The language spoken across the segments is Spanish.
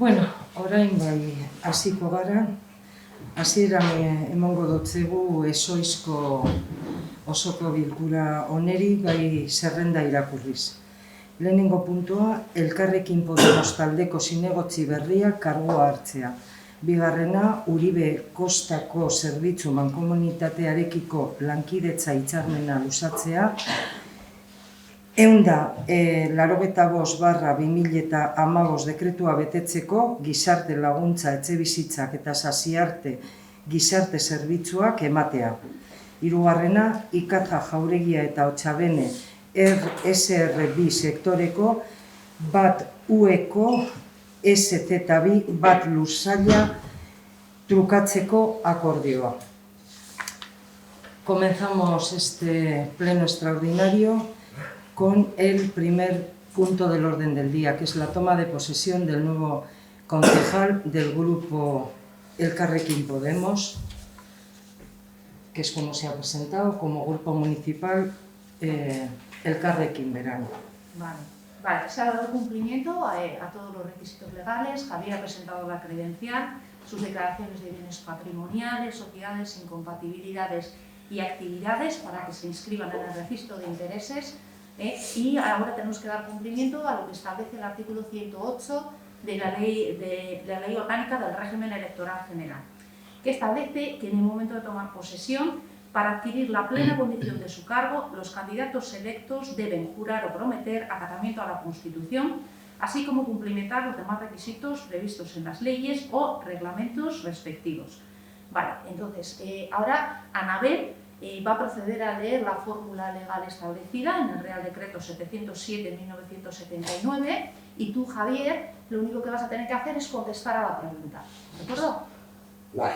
Bueno, orain bai hasiko gara, hasieran emango dotzegu ezoizko osoko bilkura oneri bai zerrenda irakurriz. Lehenengo puntua, Elkarrekin Podemos taldeko zinegotzi berriak kargua hartzea. Bigarrena, Uribe Kostako zerbitzu mankomunitatearekiko lankidetza hitzarmena luzatzea. 185/2015 dekretua betetzeko gizarte laguntza etxebizitzak eta sasiarte gizarte zerbitzuak ematea. Hirugarrena, Ikatza Jauregia eta Otxabene SR2 sektoreko bat ueko SZ2 bat lursaila trukatzeko akordioa. Comenzamos este pleno extraordinario con el primer punto del orden del día, que es la toma de posesión del nuevo concejal del grupo Elkarrekin Podemos, que es como se ha presentado, como grupo municipal Elkarrekin Berango. Vale, se ha dado cumplimiento a todos los requisitos legales. Javier ha presentado la credencial, sus declaraciones de bienes patrimoniales, sociedades, incompatibilidades y actividades para que se inscriban en el registro de intereses. Y ahora tenemos que dar cumplimiento a lo que establece el artículo 108 de la Ley Orgánica del Régimen Electoral General, que establece que en el momento de tomar posesión, para adquirir la plena condición de su cargo, los candidatos electos deben jurar o prometer acatamiento a la Constitución, así como cumplimentar los demás requisitos previstos en las leyes o reglamentos respectivos. Vale, entonces, ahora Anabel va a proceder a leer la fórmula legal establecida en el Real Decreto 707/1979 y tú, Javier, lo único que vas a tener que hacer es contestar a la pregunta. ¿De acuerdo? Vale.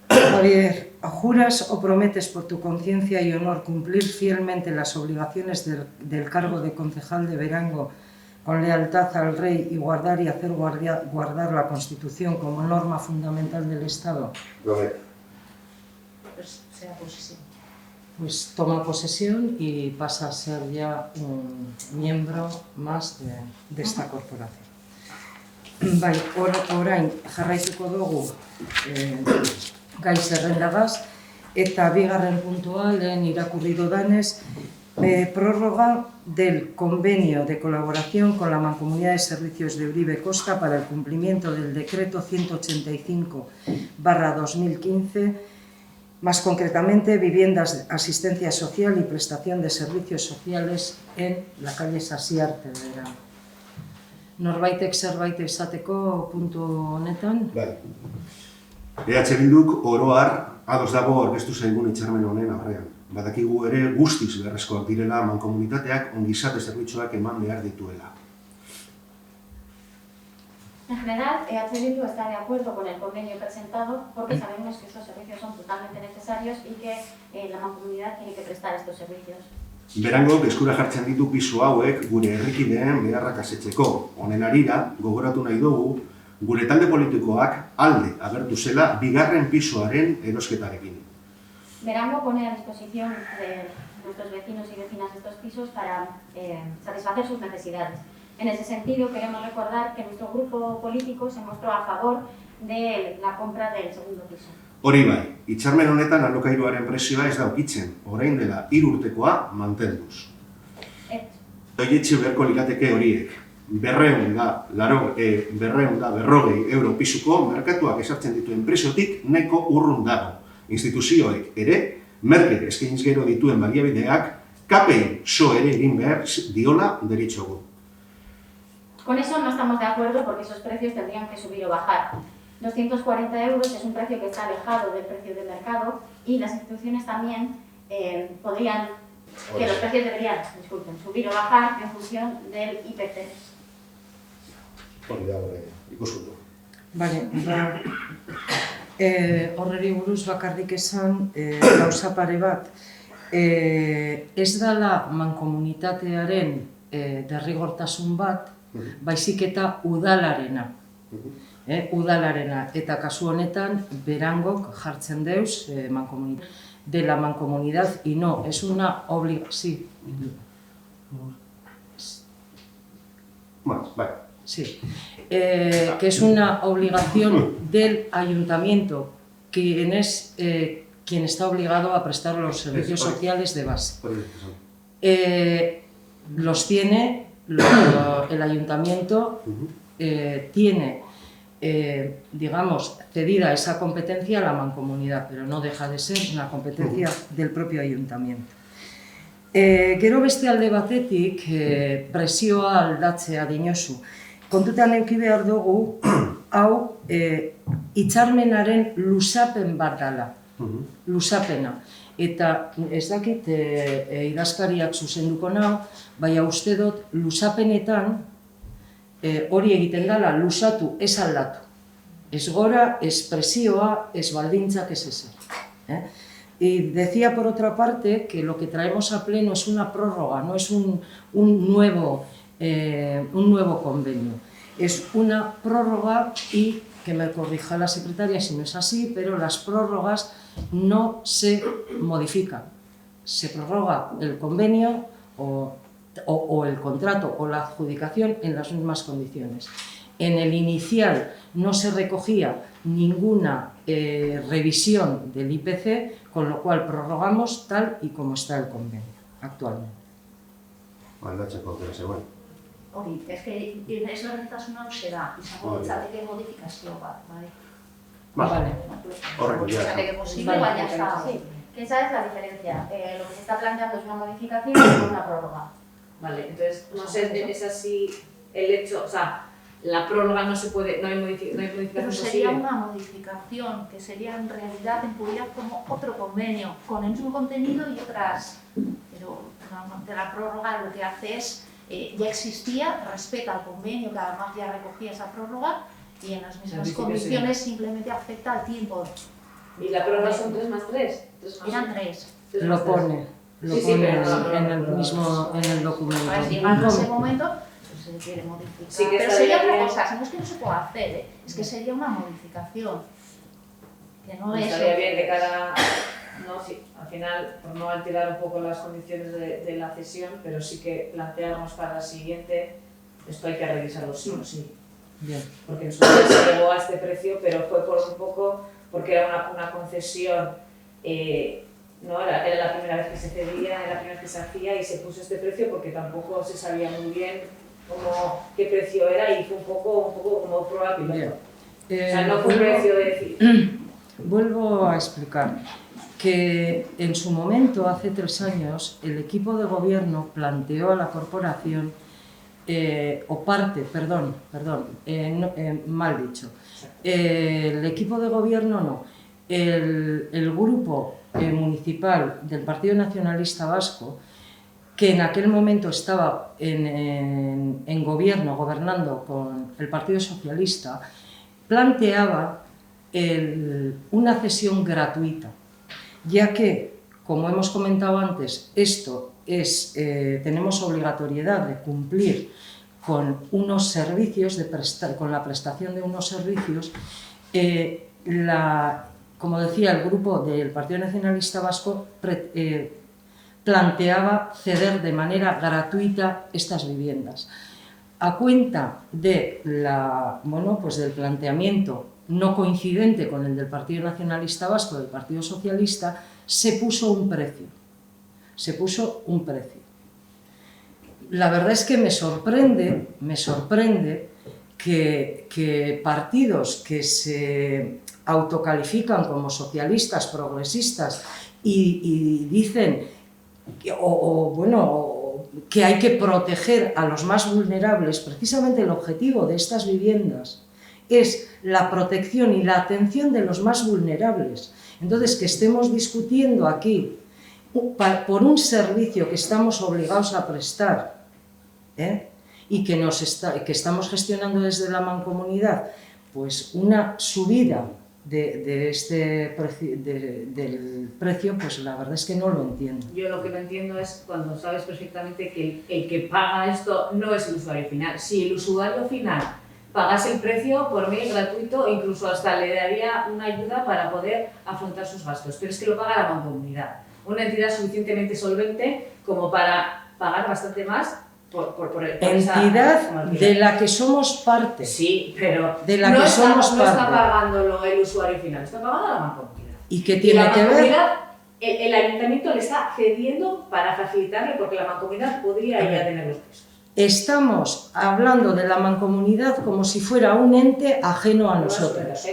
Javier, ¿juras o prometes por tu conciencia y honor cumplir fielmente las obligaciones del cargo de concejal de Berango con lealtad al Rey y guardar y hacer guardar la Constitución como norma fundamental del Estado? Prometo. Pues sea posesión. Pues toma posesión y pasa a ser ya un miembro más de esta corporación. Bai, orain jarraituko dugu gai zerrendagaz, eta bigarren puntua lehen irakurri dudanez, prórroga del convenio de colaboración con la Mancomunidad de Servicios de Uribe Costa para el cumplimiento del decreto 185/2015, más concretamente viviendas, asistencia social y prestación de servicios sociales en la calle Sasiarte de Berango. Norbaitek zerbait esateko puntu honetan? Bai. EH Bilduk oro har ados dago aurkeztu zaigun hitzarmen honen aurrean. Badakigu ere guztiz beharrezkoak direla mankomunitateak ongizate zerbitzuak eman behar dituela. En general, EH Bildu está de acuerdo con el convenio presentado porque sabemos que estos servicios son totalmente necesarios y que la mancomunidad tiene que prestar estos servicios. Berangok eskura jartzen ditu pisu hauek gure herrikideen beharrak asetzeko. Honen harira, gogoratu nahi dugu, gure talde politikoak alde agertu zela bigarren pisoaren erosketarekin. Berango pone a disposición de nuestros vecinos y vecinas estos pisos para satisfacer sus necesidades. En ese sentido, queremos recordar que nuestro grupo político se mostró a favor de la compra del segundo piso. Hori bai, hitzarmen honetan alokairuaren prezioa ez da ukitzen, orain dela 3 urtekoa mantenduz. Doietxe beharko lirateke horiek, 240 euro pisuko merkatuak esartzen dituen preziotik neko urrun dago. Instituzioek ere, merke eskainiz gero dituen baliabideak, KPI so ere egin behar diola deritzogu. Con eso no estamos de acuerdo porque esos precios tendrían que subir o bajar. 240 euros es un precio que está alejado del precio de mercado y las instituciones también podrían, que los precios deberían, subir o bajar en función del IPC. Ikusutu. Bale, horreri buruz bakarrik esan, gauza pare bat, ez dela mankomunitatearen derrigortasun bat, baizik eta udalarena. Udalarena, eta kasu honetan Berangok jartzen deuz de la mancomunidad y no, es una obligación. Bueno, bai, Sí. Que es una obligación del ayuntamiento, quien es quien está obligado a prestar los servicios sociales de base. Los tiene, el ayuntamiento tiene, digamos, cedida esa competencia a la mancomunidad, pero no deja de ser una competencia del propio ayuntamiento. Gero beste alde batetik, presioa aldatzea dinosu. Kontutan eduki behar dugu, hau hitzarmenaren luzapen bat dela, luzapena. Eta ez dakit idazkariak zuzenduko nau, baina uste dut luzapenetan hori egiten dela luzatu, ez aldatu. Ez gora, ez presioa, ez baldintzak, ez ezer. Y decía por otra parte que lo que traemos a pleno es una prórroga, no es un nuevo convenio. Es una prórroga y, que me corrija la secretaria si no es así, pero las prórrogas no se modifican. Se prorroga el convenio o el contrato o la adjudicación en las mismas condiciones. En el inicial no se recogía ninguna revisión del IPC, con lo cual prorrogamos tal y como está el convenio actualmente. Aldatzeko aukera zegoen. Hori, ezberdintasuna hauxe da, izango litzateke modifikazio bat, bai. Vale. Horrek, ja. Litzateke posible, baina ez da. Sí, que esa es la diferencia. Lo que se está planteando es una modificación y no una prórroga. Vale, entonces, no sé, es así el hecho, o sea, la prórroga no se puede, no hay modificación Pero posible. sería una modificación que sería en realidad en puridad como otro convenio, con el mismo contenido y otras. Pero de la prórroga lo que hace es, ya existía, respeta el convenio, que además ya recogía esa prórroga, y en las mismas condiciones simplemente afecta al tiempo. ¿Y la prórroga son 3 más 3? Eran 3. Lo pone en el documento. Pues llegando a ese momento, pues se quiere modificar. Sí, que pero está sería bien. otra cosa, no es que no se pueda hacer, es que sería una modificación. Que no es. Estaría bien de cara, no, sí, al final, por no alterar un poco las condiciones de la cesión, pero sí que plantearnos para la siguiente, esto hay que revisarlo sí o sí. Bien. Porque en su momento se llegó a este precio, pero fue por un poco, porque era una concesión, no era la primera vez que se cedía, era la primera vez que se hacía y se puso este precio porque tampoco se sabía muy bien qué precio era y fue un poco como prueba piloto. Bien. O sea, no fue un precio de decir. Vuelvo a explicar que en su momento, hace 3 años, el equipo de gobierno planteó a la corporación, mal dicho, el equipo de gobierno no, el grupo municipal del Partido Nacionalista Vasco, que en aquel momento estaba en gobierno, gobernando con el Partido Socialista, planteaba una cesión gratuita, ya que, como hemos comentado antes, esto es, tenemos obligatoriedad de cumplir con unos servicios, con la prestación de unos servicios. Como decía, el grupo del Partido Nacionalista Vasco planteaba ceder de manera gratuita estas viviendas. A cuenta de del planteamiento no coincidente con el del Partido Nacionalista Vasco, del Partido Socialista, se puso un precio. La verdad es que me sorprende que partidos que se autocalifican como socialistas, progresistas y dicen que hay que proteger a los más vulnerables, precisamente el objetivo de estas viviendas es la protección y la atención de los más vulnerables. Entonces, que estemos discutiendo aquí por un servicio que estamos obligados a prestar y que estamos gestionando desde la mancomunidad, pues una subida del precio, pues la verdad es que no lo entiendo. Yo lo que no entiendo es cuando sabes perfectamente que el que paga esto no es el usuario final. Si el usuario final pagase el precio por mail gratuito, incluso hasta le daría una ayuda para poder afrontar sus gastos, pero es que lo paga la mancomunidad, una entidad suficientemente solvente como para pagar bastante más por esa Entidad comarquilidad. de la que somos parte. Sí, pero de la no que está, somos no está parte. pagándolo el usuario final, está pagando la mancomunidad. ¿Y qué Y tiene la que ver? mancomunidad, el ayuntamiento le está cediendo para facilitarle, porque la mancomunidad podría ya tener los pisos. Estamos hablando de la mancomunidad como si fuera un ente ajeno a nosotros.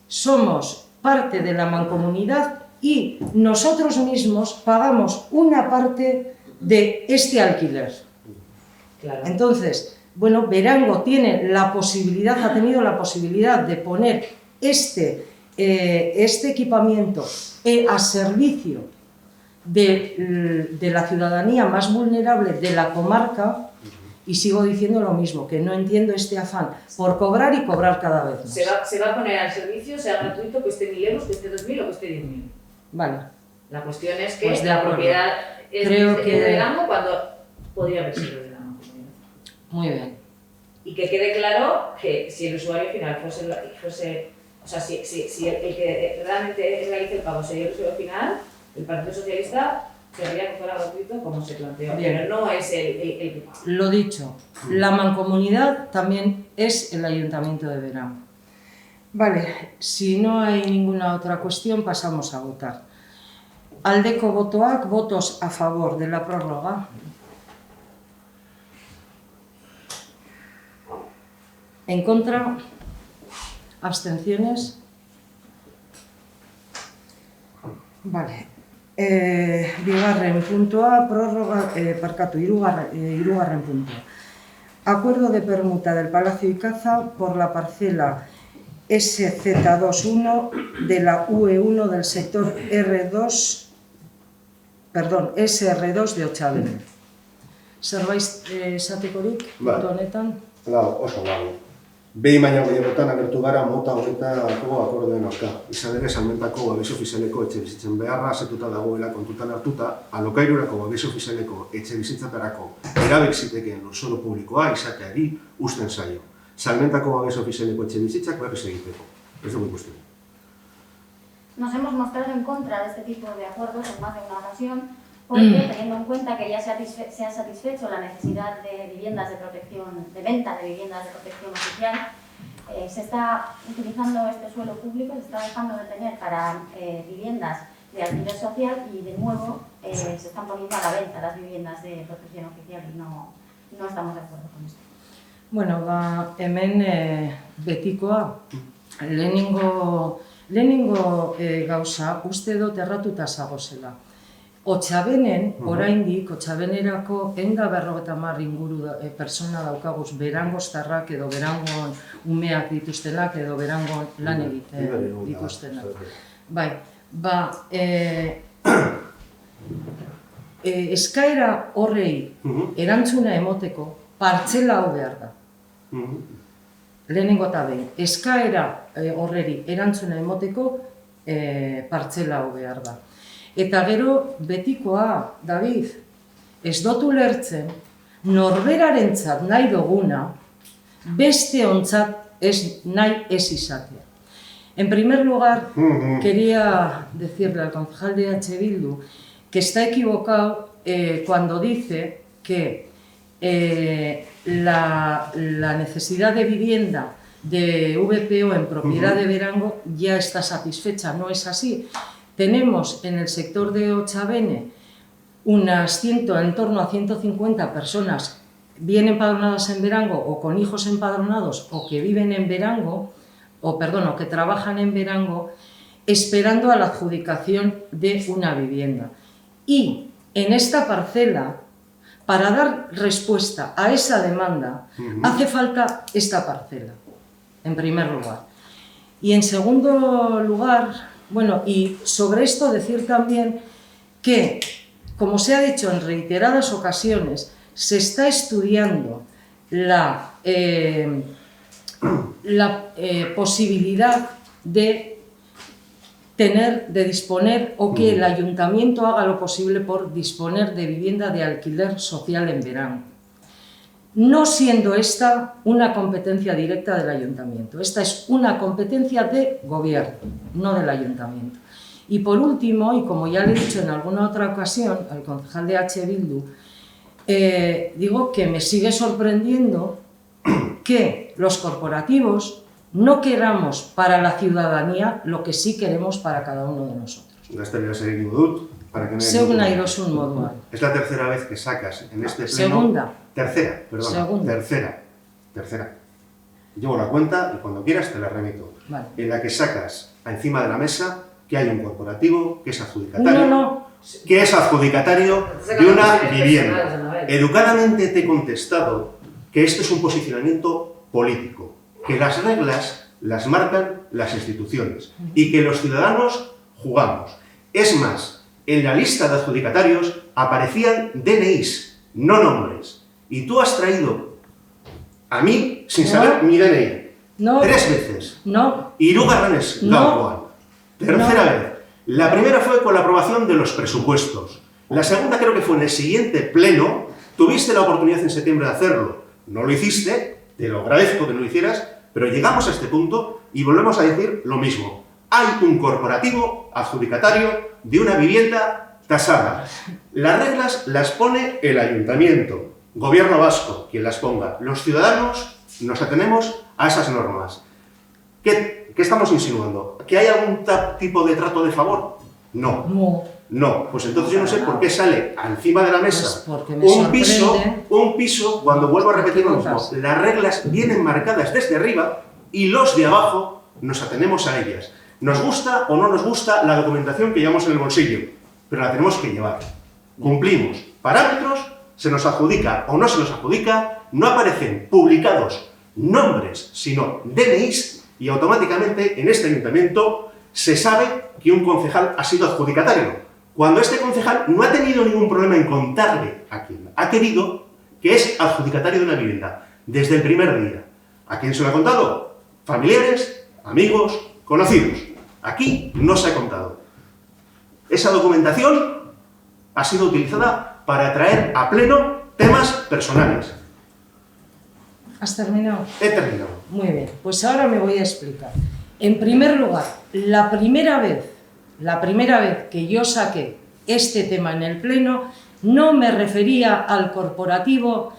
Somos parte de la mancomunidad y nosotros mismos pagamos una parte de este alquiler. Claro. Entonces, bueno, Verango tiene la posibilidad, ha tenido la posibilidad de poner este equipamiento a servicio de la ciudadanía más vulnerable de la comarca, y sigo diciendo lo mismo, que no entiendo este afán por cobrar y cobrar cada vez más. Se va a poner al servicio, sea gratuito, que esté 1.000 euros, que esté 2.000 o que esté 10.000. Vale. La cuestión es que Pues de la acuerdo. propiedad es Creo de que- Verango cuando podría haber sido de la mancomunidad. Muy bien. Y que quede claro que si el usuario final fuese o sea, si el que realmente realice el pago sería el usuario final, el Partido Socialista querría que fuera gratuito como se planteó, Bien. pero no es el que paga. Lo dicho, la mancomunidad también es el Ayuntamiento de Verango. Vale, si no hay ninguna otra cuestión, pasamos a votar. Aldeco botoak, votos a favor de la prórroga. En contra, abstenciones. Vale. Bigarren puntua, prórroga, hirugarren puntua. Acuerdo de permuta del Palacio Icaza por la parcela SZ21 de la UE1 del sector SR2 de Otxabene. Zerbait esatekorik Bai. puntu honetan? Lau, oso lago. Behin baino gehiagotan agertu gara mota honetako akordioen aurka. Izan ere, salmentako babes ofizialeko etxebizitzen beharra asetuta dagoela kontutan hartuta, alokairurako babes ofizialeko etxebizitzatarako erabil zitekeen lurzoru publikoa izateari uzten zaio. Salmentako babes ofizialeko etxebizitzak berriz egiteko. Ez dugu ikusten. Nos hemos mostrado en contra de este tipo de acuerdos en más de una ocasión, porque teniendo en cuenta que ya se ha satisfecho la necesidad de viviendas de protección, de venta de viviendas de protección oficial, se está utilizando este suelo público, se está dejando de tener para viviendas de alquiler social y de nuevo se están poniendo a la venta las viviendas de protección oficial y no estamos de acuerdo con esto. Bueno, hemen betikoa, lehenengo gauza, uste dut erratuta zagozela. Otxabenen, oraindik, Otxabenerako 150 inguru pertsona daukaguz, berangostarrak edo berangon umeak dituztenak edo berangon lan egiten dituztenak. Bai, eskaera horrei erantzuna emoteko partzela hau behar da. Lehenengo eta behin, eskaera horreri erantzuna emoteko partzela hau behar da. Eta gero betikoa, David, ez dut ulertzen, norberarentzat nahi duguna, beste ontzat nahi ez izatea. En primer lugar, quería decirle al concejal de H. Bildu que está equivocado cuando dice que la necesidad de vivienda de VPO en propiedad de Verango ya está satisfecha. No es así. Tenemos en el sector de Otxabene en torno a 150 personas bien empadronadas en Verango o con hijos empadronados o que viven en Verango, o que trabajan en Verango, esperando a la adjudicación de una vivienda. Y en esta parcela, para dar respuesta a esa demanda, hace falta esta parcela, en primer lugar. Y en segundo lugar, bueno, y sobre esto decir también que, como se ha dicho en reiteradas ocasiones, se está estudiando la posibilidad de disponer o que el ayuntamiento haga lo posible por disponer de vivienda de alquiler social en Verango. No siendo esta una competencia directa del ayuntamiento, esta es una competencia de gobierno, no del ayuntamiento. Y por último, y como ya le he dicho en alguna otra ocasión al concejal de H. Bildu, digo que me sigue sorprendiendo que los corporativos no queramos para la ciudadanía lo que sí queremos para cada uno de nosotros. Gazteleraz dut, para que no haya Zeuk ningún- nahi dozun moduan. Es la tercera vez que sacas en este pleno... Segunda. Tercera, perdón. Segunda. Tercera. Llevo la cuenta y cuando quieras te la remito. Vale. En la que sacas encima de la mesa que hay un corporativo que es adjudicatario, No. que es adjudicatario de una vivienda. Educadamente te he contestado que esto es un posicionamiento político, que las reglas las marcan las instituciones y que los ciudadanos jugamos. Es más, en la lista de adjudicatarios aparecían DNIs, no nombres. Y tú has traído a mí sin saber mi DNI. No. 3 veces. No. Hirugarrenez No. gaurkoan. Tercera No. vez. La primera fue con la aprobación de los presupuestos. La segunda creo que fue en el siguiente pleno. Tuviste la oportunidad en septiembre de hacerlo. No lo hiciste, te lo agradezco que no lo hicieras, pero llegamos a este punto y volvemos a decir lo mismo. Hay un corporativo adjudicatario de una vivienda tasada. Las reglas las pone el ayuntamiento, gobierno vasco, quien las ponga. Los ciudadanos nos atenemos a esas normas. ¿Qué estamos insinuando? ¿Que hay algún tipo de trato de favor? No. No, pues entonces yo no sé por qué sale encima de la mesa Pues porque me sorprende. un piso, cuando vuelvo a repetir lo mismo. Las reglas vienen marcadas desde arriba y los de abajo nos atenemos a ellas. Nos gusta o no nos gusta la documentación que llevamos en el bolsillo, pero la tenemos que llevar. Cumplimos parámetros, se nos adjudica o no se nos adjudica, no aparecen publicados nombres, sino DNIs, y automáticamente en este ayuntamiento se sabe que un concejal ha sido adjudicatario, cuando este concejal no ha tenido ningún problema en contarle a quien ha querido que es adjudicatario de una vivienda, desde el primer día. ¿A quién se lo ha contado? Familiares, amigos, conocidos. Aquí no se ha contado. Esa documentación ha sido utilizada para traer a pleno temas personales. ¿Has terminado? He terminado. Muy bien, pues ahora me voy a explicar. En primer lugar, la primera vez que yo saqué este tema en el pleno, no me refería al corporativo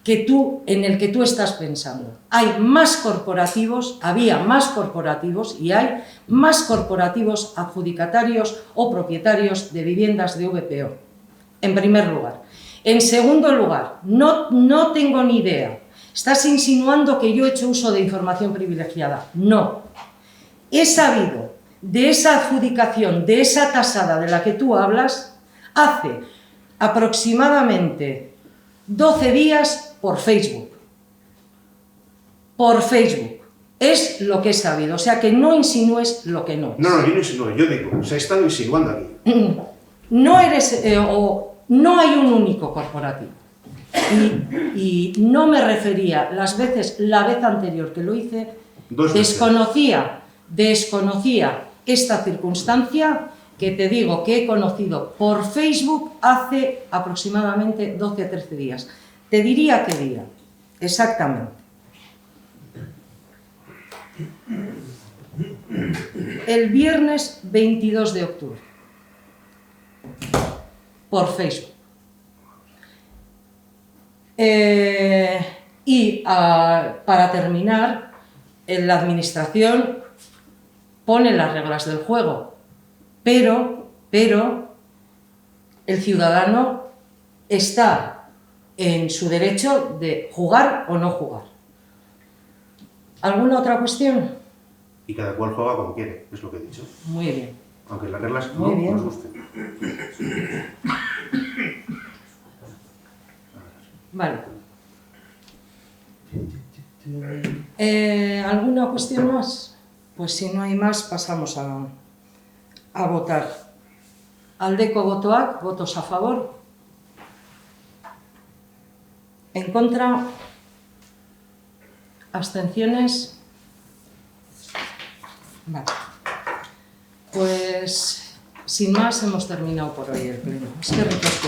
en el que tú estás pensando. Hay más corporativos, había más corporativos y hay más corporativos adjudicatarios o propietarios de viviendas de VPO, en primer lugar. En segundo lugar, no tengo ni idea. Estás insinuando que yo he hecho uso de información privilegiada. No. He sabido de esa adjudicación, de esa tasada de la que tú hablas, hace aproximadamente 12 días por Facebook. Por Facebook. Es lo que he sabido. O sea, que no insinúes lo que no es. No, yo no insinúo, yo digo, se ha estado insinuando aquí. No eres, no hay un único corporativo. Y no me refería, la vez anterior que lo hice, desconocía esta circunstancia que te digo que he conocido por Facebook hace aproximadamente 12 a 13 días. Te diría qué día, exactamente. El viernes 22 de octubre, por Facebook. Para terminar, la administración pone las reglas del juego, pero el ciudadano está en su derecho de jugar o no jugar. ¿Alguna otra cuestión? Y cada cual juega como quiere, es lo que he dicho. Muy bien. Aunque las reglas Muy no bien. nos gusten. Vale. ¿Alguna cuestión más? Pues si no hay más, pasamos a votar. Aldeko botoak, votos a favor. En contra. Abstenciones. Vale. Pues sin más hemos terminado por hoy el pleno. Es que ricasco.